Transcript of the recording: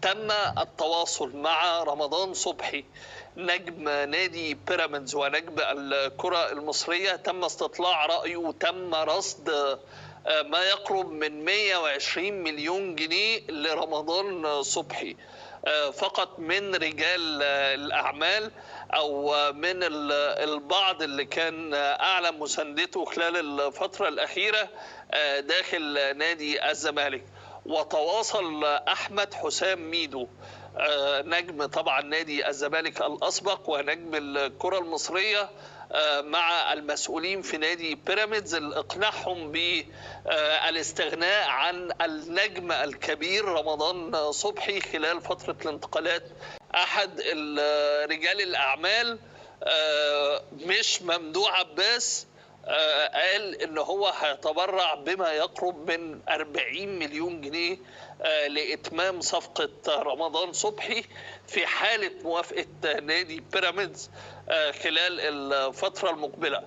تم التواصل مع رمضان صبحي نجم نادي بيراميدز ونجم الكرة المصرية. تم استطلاع رأيه وتم رصد ما يقرب من 120 مليون جنيه لرمضان صبحي فقط من رجال الأعمال أو من البعض اللي كان أعلن مساندته خلال الفترة الأخيرة داخل نادي الزمالك. وتواصل أحمد حسام ميدو نجم طبعا نادي الزمالك الأسبق ونجم الكرة المصرية مع المسؤولين في نادي بيراميدز لإقناعهم بالاستغناء عن النجم الكبير رمضان صبحي خلال فترة الانتقالات. أحد رجال الأعمال مش ممدوح عباس قال ان هو هيتبرع بما يقرب من 40 مليون جنيه لاتمام صفقة رمضان صبحي في حالة موافقة نادي بيراميدز خلال الفترة المقبلة.